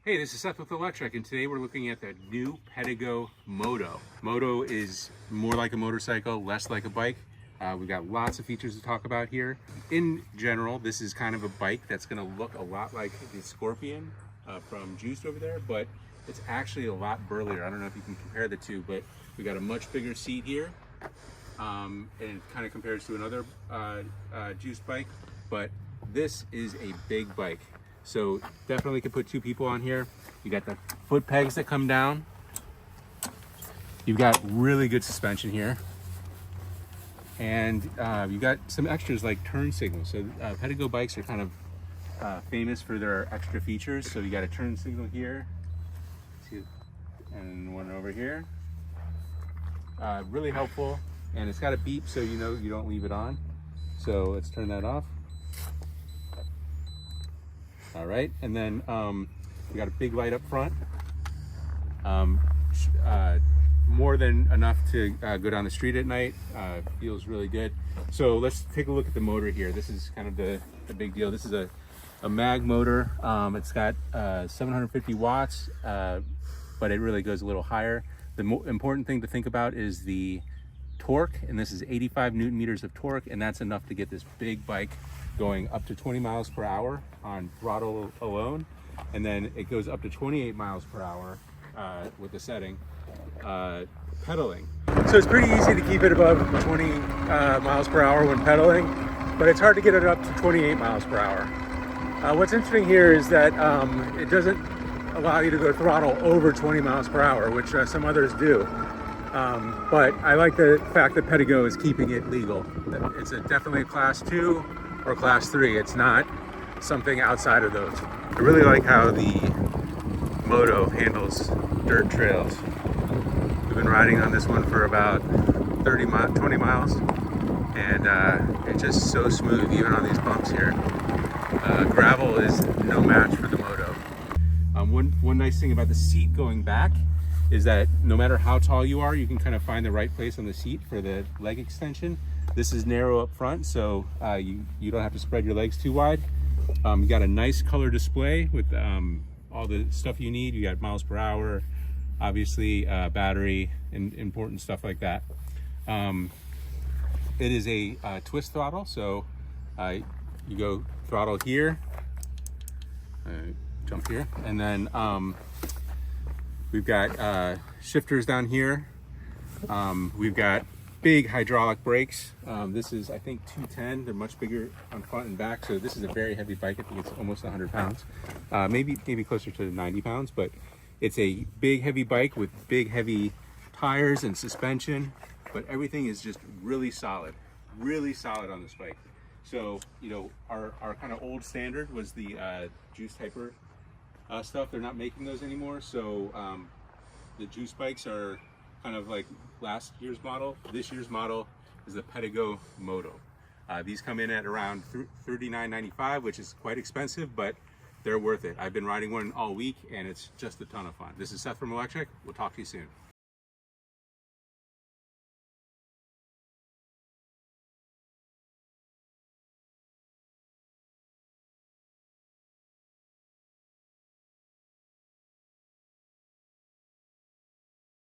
Hey, this is Seth with Electrek, and today we're looking at the new Pedego Moto. Moto is more like a motorcycle, less like a bike. We've got lots of features to talk about here. In general, this is kind of a bike that's going to look a lot like the Scorpion from Juiced over there, but it's actually a lot burlier. I don't know if you can compare the two, but we got a much bigger seat here, and it kind of compares to another Juiced bike, but this is a big bike. So definitely could put two people on here. You got the foot pegs that come down. You've got really good suspension here. And you've got some extras like turn signals. So Pedego bikes are kind of famous for their extra features. So you got a turn signal here. And one over here. Really helpful. And it's got a beep so you know you don't leave it on. So let's turn that off. All right, and then we got a big light up front. More than enough to go down the street at night. Feels really good. So let's take a look at the motor here. This is kind of the big deal. This is a mag motor. It's got 750 watts, but it really goes a little higher. The important thing to think about is the torque, and this is 85 Newton meters of torque, and that's enough to get this big bike going up to 20 miles per hour on throttle alone, and then it goes up to 28 miles per hour with the setting pedaling. So it's pretty easy to keep it above 20 miles per hour when pedaling, but it's hard to get it up to 28 miles per hour. What's interesting here is that it doesn't allow you to go throttle over 20 miles per hour, which some others do. But I like the fact that Pedego is keeping it legal. It's definitely a class 2 or class 3. It's not something outside of those. I really like how the Moto handles dirt trails. We've been riding on this one for about 20 miles, and it's just so smooth, even on these bumps here. Gravel is no match for the Moto. One nice thing about the seat going back is that no matter how tall you are, you can kind of find the right place on the seat for the leg extension. This is narrow up front, so you don't have to spread your legs too wide. You got a nice color display with all the stuff you need. You got miles per hour, obviously battery, and important stuff like that. It is a twist throttle, so you go throttle here, jump here, and then we've got shifters down here. We've got big hydraulic brakes. This is, I think, 210. They're much bigger on front and back, so this is a very heavy bike. I think it's almost 100 pounds, maybe closer to 90 pounds, but it's a big, heavy bike with big, heavy tires and suspension, but everything is just really solid on this bike. So, you know, our kind of old standard was the Juice Hyper stuff. They're not making those anymore, so the Juice bikes are kind of like last year's model. This year's model is the Pedego Moto. These come in at around $39.95, which is quite expensive, but they're worth it. I've been riding one all week, and it's just a ton of fun. This is Seth from Electrek. We'll talk to you soon.